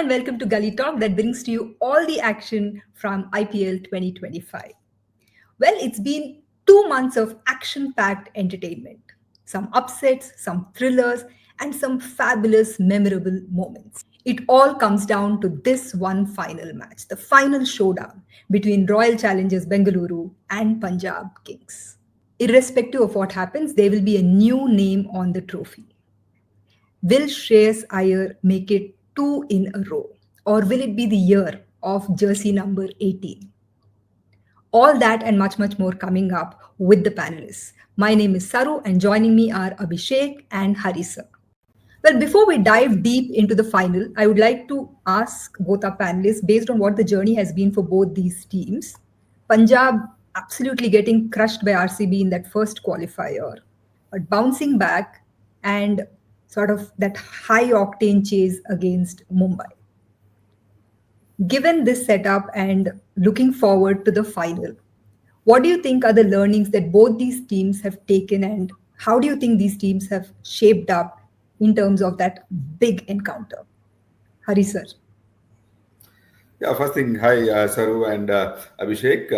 and welcome to GullyTalk that brings to you all the action from IPL 2025. Well, it's been 2 months of action packed entertainment. Some upsets, some thrillers, and some fabulous, memorable moments. It all comes down to this one final match, the final showdown between Royal Challengers Bengaluru and Punjab Kings. Irrespective of what happens, there will be a new name on the trophy. Will Shreyas Iyer make it two in a row? Or will it be the year of jersey number 18? All that and much, much more coming up with the panelists. My name is Saru, and joining me are Abhishek and Hari sir. Well, before we dive deep into the final, I would like to ask both our panelists, based on what the journey has been for both these teams, Punjab absolutely getting crushed by RCB in that first qualifier, but bouncing back and sort of that high octane chase against Mumbai. Given this setup and looking forward to the final, what do you think are the learnings that both these teams have taken, and how do you think these teams have shaped up in terms of that big encounter? Hari sir. Yeah, first thing, hi Saru and Abhishek.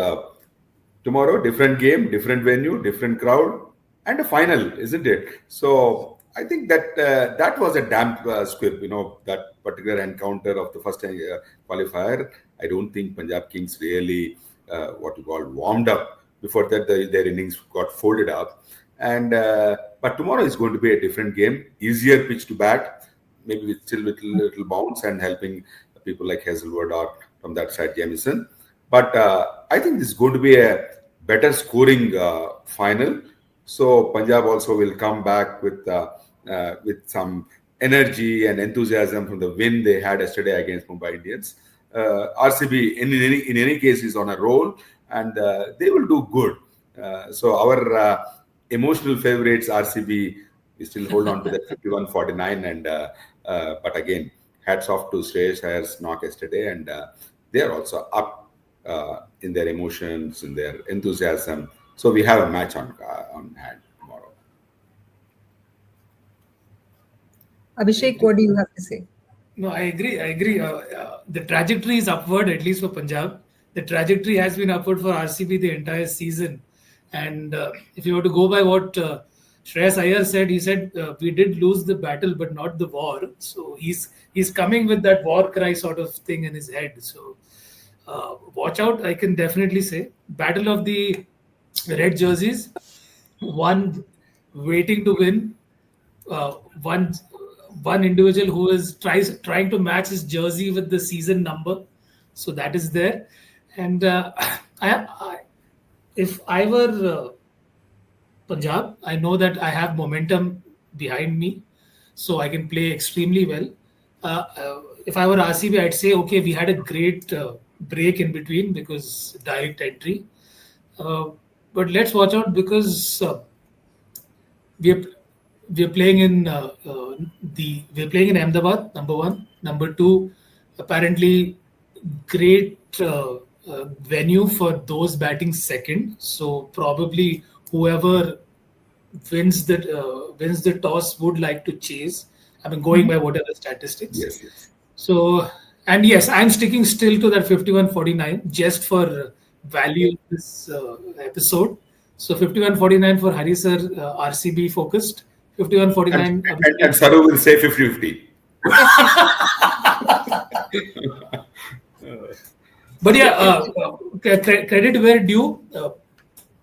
Tomorrow, different game, different venue, different crowd, and a final, isn't it? So I think that that was a damp squib, that particular encounter of the first qualifier. I don't think Punjab Kings really, warmed up. Before that, their innings got folded up. And but tomorrow is going to be a different game, easier pitch to bat, maybe with still little bounce and helping people like Hazelwood or from that side Jamieson. But I think this is going to be a better scoring final. So Punjab also will come back with some energy and enthusiasm from the win they had yesterday against Mumbai Indians. RCB in any case is on a roll, and they will do good. So our emotional favorites RCB, we still hold on to that 51-49, and but again, hats off to Shreyas Iyer's knock yesterday, and they are also up in their emotions, in their enthusiasm. So we have a match on hand tomorrow. Abhishek, what do you have to say? No, I agree. The trajectory is upward, at least for Punjab. The trajectory has been upward for RCB the entire season. And if you were to go by what Shreyas Iyer said, he said, we did lose the battle, but not the war. So he's coming with that war cry sort of thing in his head. So watch out, I can definitely say. Battle of the red jerseys, one waiting to win, one individual who is trying to match his jersey with the season number. So that is there. And if I were Punjab, I know that I have momentum behind me, so I can play extremely well. If I were RCB, I'd say, okay, we had a great break in between because direct entry. But let's watch out because we're playing in we're playing in Ahmedabad. Number one, number two, apparently great venue for those batting second. So probably whoever wins the toss would like to chase. I mean, going by whatever statistics. Yes. So, and yes, I'm sticking still to that 51-49 just for value of this episode. So 51-49 for Hari sir, RCB focused. 51-49. And Saru will say 50-50. But yeah, credit where due.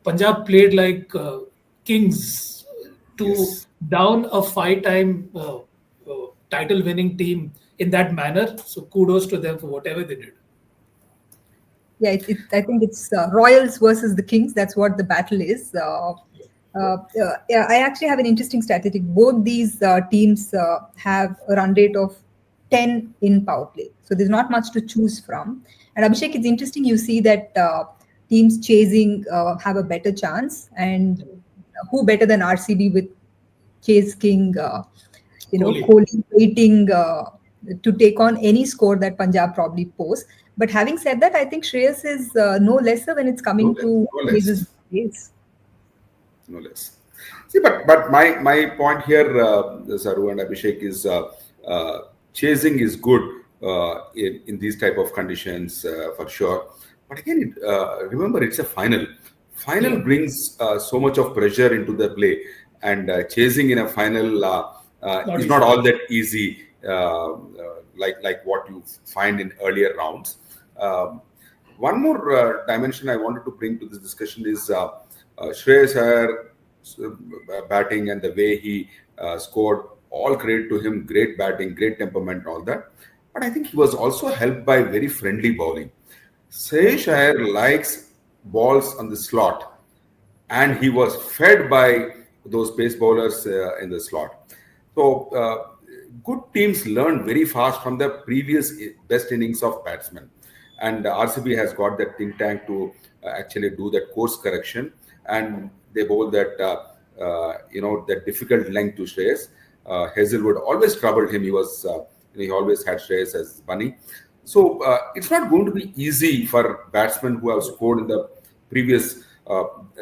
Punjab played like kings to down a 5-time title-winning team in that manner. So kudos to them for whatever they did. Yeah, I think it's Royals versus the Kings. That's what the battle is. I actually have an interesting statistic. Both these teams have a run rate of 10 in power play. So there's not much to choose from. And Abhishek, it's interesting you see that teams chasing have a better chance. And who better than RCB with Chase King, Kohli waiting to take on any score that Punjab probably pose. But having said that, I think Shreyas is no lesser when it's coming to his pace. No less. See, but my point here, Saru and Abhishek, is chasing is good in these type of conditions for sure. But again, remember, it's a final. Final Yeah. brings so much of pressure into the play, and chasing in a final Not is not easy. all that easy, like what you find in earlier rounds. Um, One more dimension I wanted to bring to this discussion is Shreyas Iyer batting and the way he scored. All credit to him. Great batting, great temperament, all that. But I think he was also helped by very friendly bowling. Shreyas Iyer likes balls on the slot, and he was fed by those pace bowlers in the slot. So good teams learn very fast from the previous best innings of batsmen, and RCB has got that think tank to actually do that course correction, and they bowl that that difficult length to Shreyas. Hazelwood always troubled him. He always had Shreyas as bunny. So it's not going to be easy for batsmen who have scored in the previous.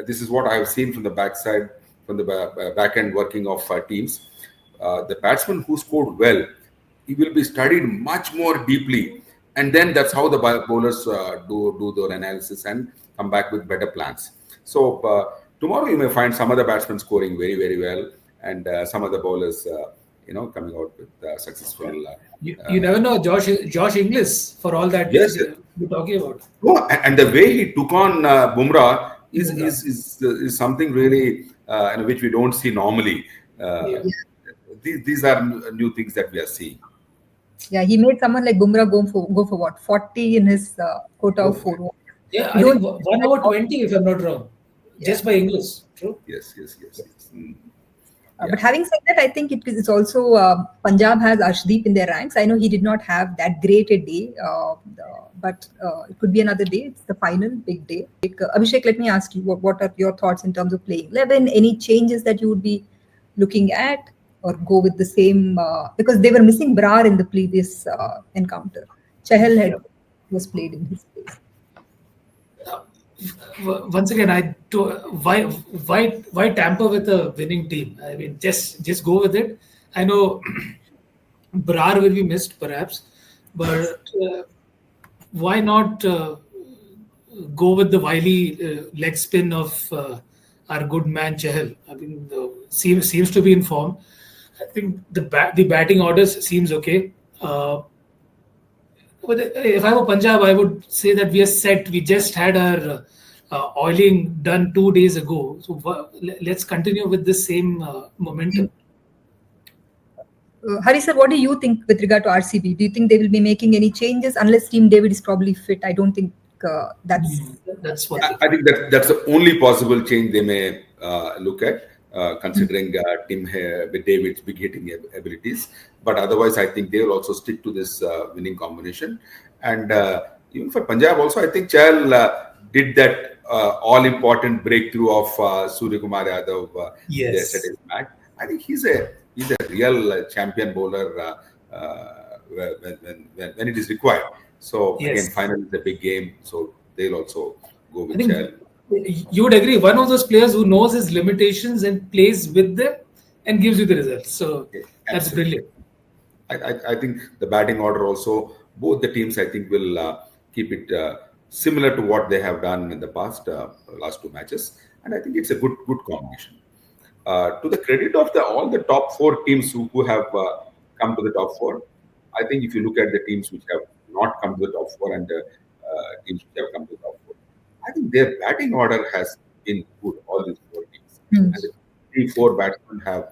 This is what I have seen from the backside, from the back end working of teams. The batsman who scored well, he will be studied much more deeply, and then that's how the bowlers do their analysis and come back with better plans. So tomorrow you may find some other batsmen scoring very very well, and some other bowlers coming out with successful. You never know, Josh Inglis, for all that Yes. you're talking about. Oh, and the way he took on Bumrah is, Bumrah. is something really which we don't see normally. Yeah. These are new things that we are seeing. Yeah, he made someone like Bumrah go for what 40 in his quota of Oh, 4. Yeah, You I think don't. 1 over 20, if I'm not wrong, Yeah. just by Inglis. True. yes. But Yeah. having said that, I think it's also Punjab has Arshdeep in their ranks. I know he did not have that great a day, but it could be another day. It's the final big day. Abhishek, let me ask you, what are your thoughts in terms of playing 11? Any changes that you would be looking at, or go with the same? Because they were missing Brar in the previous encounter. Chahal Yeah. was played in his place. Once again, why tamper with a winning team? I mean, just go with it. I know Brar will be missed perhaps, but why not go with the wily leg spin of our good man Chahal? I mean, seems to be in form. I think the batting orders seems okay. But if I were Punjab, I would say that we are set. We just had our oiling done 2 days ago. So let's continue with the same momentum. Hari sir, what do you think with regard to RCB? Do you think they will be making any changes unless Team David is probably fit? I don't think that's. That's one thing. I think that's the only possible change they may look at, considering Tim with David's big hitting abilities. But otherwise, I think they will also stick to this winning combination. And even for Punjab, also, I think Chahal did that all-important breakthrough of Surya Kumar Yadav Yes. yesterday's match. I think he's a real champion bowler when it is required. So again, Yes. final is a big game, so they'll also go I with think Chahal. you would agree. One of those players who knows his limitations and plays with them and gives you the results. So Okay, that's absolutely. brilliant. I think the batting order also, both the teams, I think, will keep it similar to what they have done in the past last two matches, and I think it's a good combination. To the credit of all the top four teams who have come to the top four, I think if you look at the teams which have not come to the top four and teams which have come to the top four, I think their batting order has been good. All these four teams, Hmm. and the 3-4 batsmen have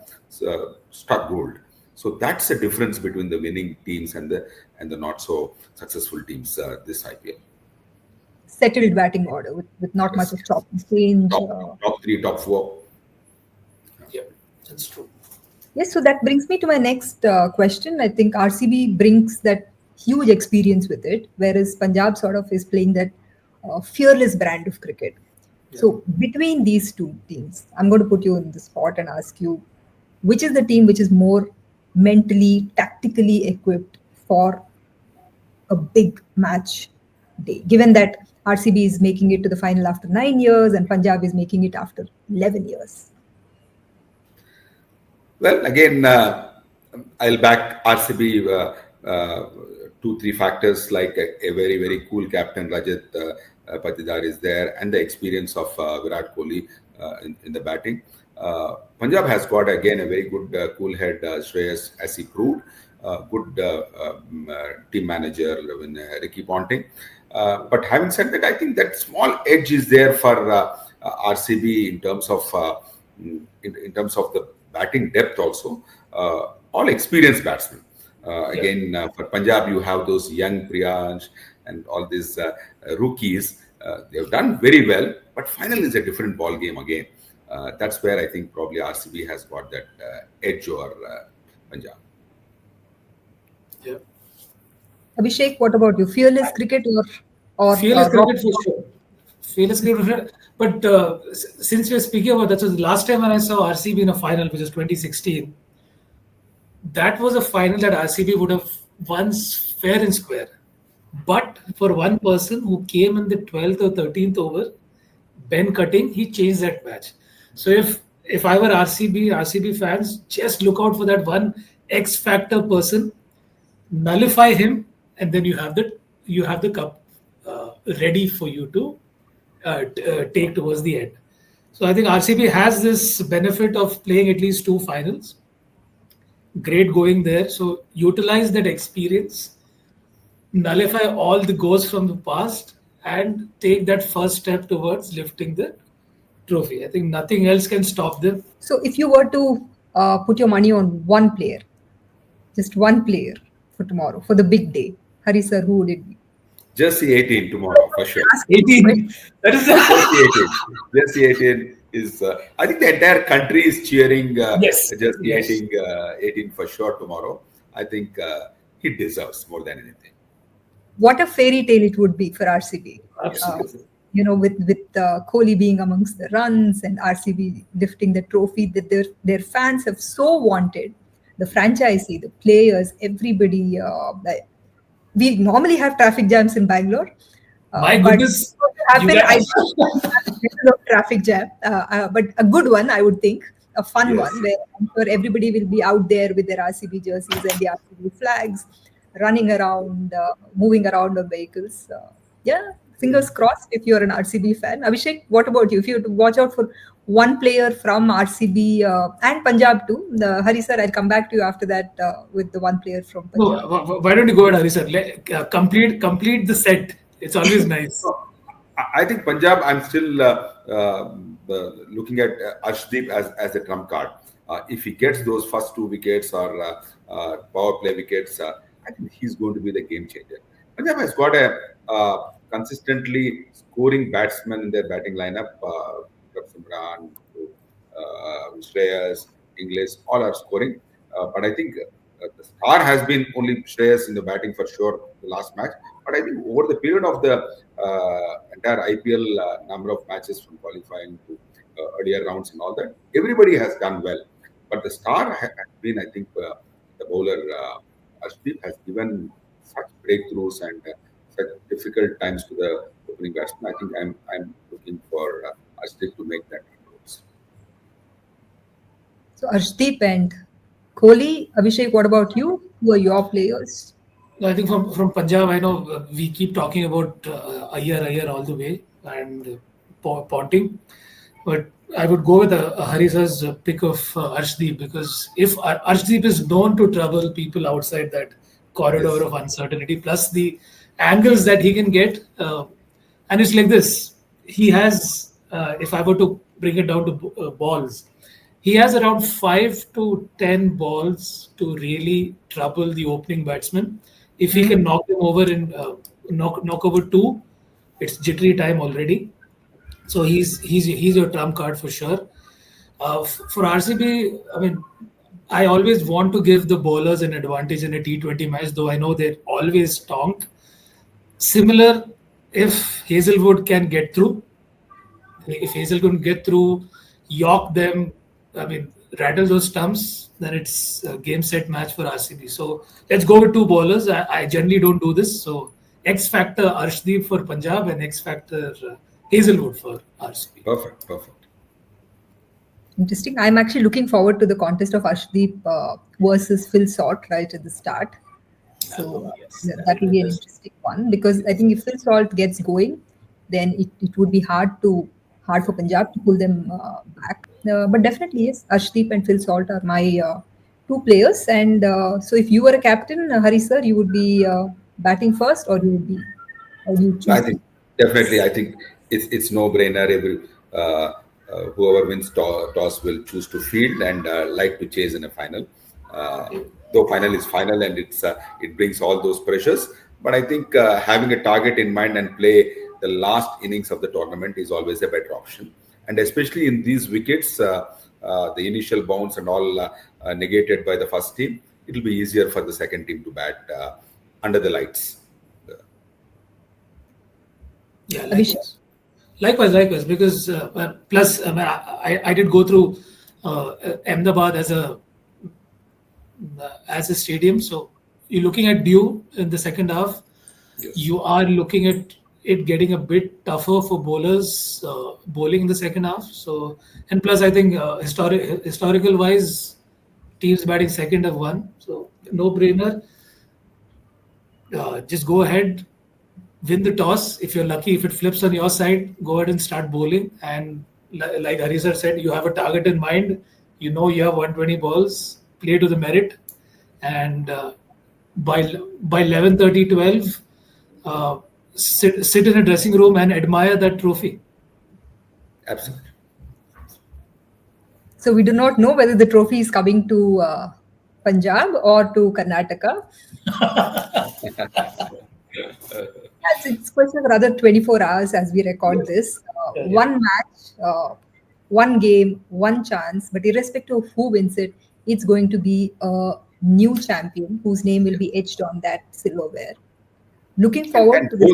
struck gold. So that's the difference between the winning teams and the not so successful teams this IPL. Settled batting order with not much Yes, of chop and change. top three, top four. Yeah, that's true. Yes, so that brings me to my next question. I think RCB brings that huge experience with it, whereas Punjab sort of is playing that fearless brand of cricket. So between these two teams, I'm going to put you in the spot and ask you, which is the team which is more mentally, tactically equipped for a big match day, given that RCB is making it to the final after 9 years and Punjab is making it after 11 years. Well, again, I'll back RCB two, three factors like a very, very cool captain Rajat Patidar is there, and the experience of Virat Kohli in the batting. Punjab has got again a very good cool head, Shreyas, as he proved. Good team manager in Ricky Ponting. But having said that, I think that small edge is there for RCB in terms of the batting depth also. All experienced batsmen. Again, for Punjab, you have those young Priyansh and all these rookies. They have done very well, but final is a different ball game again. That's where I think probably RCB has got that edge over Punjab. Yeah. Abhishek, what about you? Fearless cricket or Fearless rock? cricket for sure. Fearless cricket for sure. But since we're speaking about that, so the last time when I saw RCB in a final, which was 2016, that was a final that RCB would have won fair and square. But for one person who came in the 12th or 13th over, Ben Cutting, he changed that match. So if I were RCB fans, just look out for that one X factor person, nullify him, and then you have the cup ready for you to take towards the end. So I think RCB has this benefit of playing at least two finals. Great going there. So utilize that experience, nullify all the goals from the past, and take that first step towards lifting the trophy. I think nothing else can stop them. So if you were to put your money on one player, just one player for tomorrow, for the big day, Hari sir, who would it be? Jersey 18 tomorrow for sure. 18. That is Jersey 18. Jersey 18 is. I think the entire country is cheering. Yes. Jersey Yes. 18 for sure tomorrow. I think he deserves more than anything. What a fairy tale it would be for RCB. Absolutely. With Kohli being amongst the runs and RCB lifting the trophy that their fans have so wanted. The franchisee, the players, everybody. We normally have traffic jams in Bangalore. My but goodness. happen, You I guys- of traffic jam, but a good one, I would think, a fun Yes. one where I'm sure everybody will be out there with their RCB jerseys and the RCB flags, running around, moving around on vehicles. Fingers crossed if you're an RCB fan. Abhishek, what about you? If you had to watch out for one player from RCB and Punjab too, Hari sir, I'll come back to you after that with the one player from No, Punjab. why don't you go ahead, Hari sir? Complete the set. It's always nice. I think Punjab, I'm still looking at Arshdeep as a trump card. If he gets those first two wickets or power play wickets, I think he's going to be the game changer. Punjab has got a consistently scoring batsman in their batting lineup. Simran, Shreyas, English, all are scoring. But I think the star has been only Shreyas in the batting for sure the last match. But I think over the period of the entire IPL number of matches from qualifying to earlier rounds and all that, everybody has done well. But the star has been, I think, the bowler Ashdeep has given such breakthroughs and such difficult times to the opening batsman. I think I'm looking for Ashdeep to make that inroads. So Arshdeep and Kohli. Abhishek, what about you? Who are your players? I think from Punjab, I know we keep talking about Iyer all the way and Ponting, but I would go with Harisa's pick of Arshdeep, because if Arshdeep is known to trouble people outside that corridor Yes. of uncertainty, plus the angles that he can get, and it's like this. He has, if I were to bring it down to balls, he has around 5 to 10 balls to really trouble the opening batsman. If he can knock them over in knock over two, it's jittery time already. So he's your trump card for sure. For RCB, I mean, I always want to give the bowlers an advantage in a T20 match, though I know they're always stonked. Similar, if Hazelwood can get through, if Hazel can get through, york them, I mean, rattle those stumps, then it's a game set match for RCB. So let's go with two bowlers. I generally don't do this. So X factor Arshdeep for Punjab and X factor Hazelwood for RCB. Perfect. Interesting. I'm actually looking forward to the contest of Arshdeep versus Phil Sort right at the start. So Yes, that will be an interesting one because I think if Phil Salt gets going, then it would be hard for Punjab to pull them back. But definitely yes, Arshdeep and Phil Salt are my two players. And so if you were a captain, Hari sir, you would be batting first, or you I choose? think definitely. I think it's no brainer. Whoever wins toss will choose to field and like to chase in a final. Uh, though final is final and it brings all those pressures. But I think having a target in mind and play the last innings of the tournament is always a better option. And especially in these wickets, the initial bounce and all negated by the first team, it will be easier for the second team to bat under the lights. yeah, Abhishek? likewise, because plus I did go through Ahmedabad as a stadium, so you're looking at dew in the second half. Yes. You are looking at it getting a bit tougher for bowlers bowling in the second half. So, and plus, I think historical wise, teams batting second have won. So, no brainer. Just go ahead, win the toss. If you're lucky, if it flips on your side, go ahead and start bowling. And like Harisar said, you have a target in mind. You know you have 120 balls. Play to the merit, and by 11:30, 12, sit in a dressing room and admire that trophy. Absolutely. So we do not know whether the trophy is coming to Punjab or to Karnataka. Yes, it's question of another 24 hours as we record Yes. this. Yeah. One match, one game, one chance, but irrespective of who wins it, it's going to be a new champion whose name will be etched on that silverware. Looking And forward to this.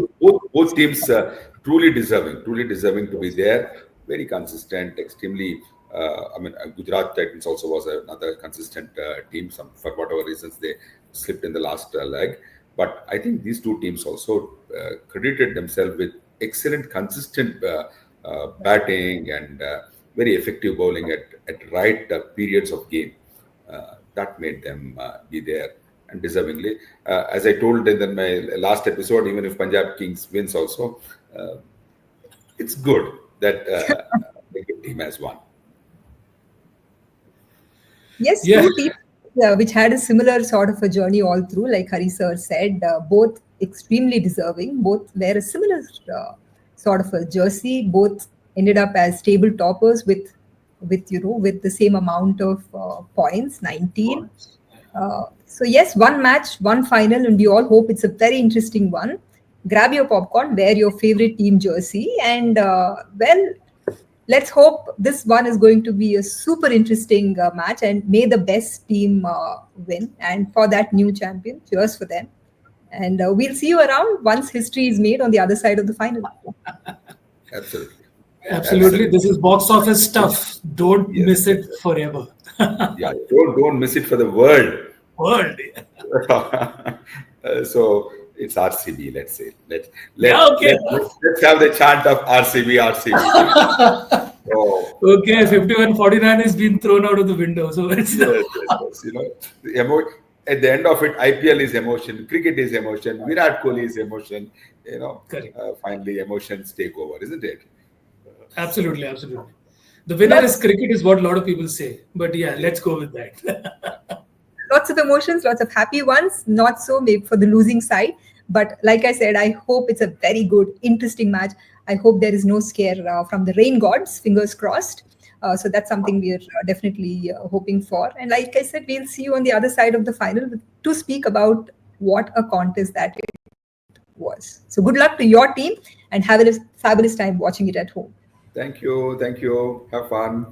both teams truly deserving to be there. Very consistent, extremely. Gujarat Titans also was another consistent team. Some for whatever reasons they slipped in the last leg, but I think these two teams also credited themselves with excellent, consistent batting and very effective bowling at right periods of game. That made them be there and deservingly. As I told in my last episode, even if Punjab Kings wins also, uh, it's good that the good team has won. Yes, Yeah, two teams which had a similar sort of a journey all through, like Hari sir said, both extremely deserving, both wear a similar sort of a jersey, both ended up as table toppers with the same amount of points, 19. So yes, one match, one final, and we all hope it's a very interesting one. Grab your popcorn, wear your favorite team jersey, and let's hope this one is going to be a super interesting match. And may the best team win. And for that new champion, cheers for them. And we'll see you around once history is made on the other side of the final. Absolutely. absolutely. Absolutely. This is box office stuff. Don't Yes. miss it forever. Yeah. Don't miss it for the world. World. So it's RCB. Let's say Yeah, okay. let's have the chant of RCB. So Okay, 51-49 has been thrown out of the window. So it's yes. At the end of it, IPL is emotion, cricket is emotion, Virat Kohli is emotion. correct. Finally emotions take over, isn't it? Absolutely. The winner is Lots, cricket, is what a lot of people say. But yeah, let's go with that. lots of emotions, lots of happy ones, not so maybe for the losing side. But like I said, I hope it's a very good, interesting match. I hope there is no scare from the rain gods, fingers crossed. So that's something we're definitely hoping for. And like I said, we'll see you on the other side of the final to speak about what a contest that it was. So good luck to your team and have a fabulous time watching it at home. Thank you. Have fun.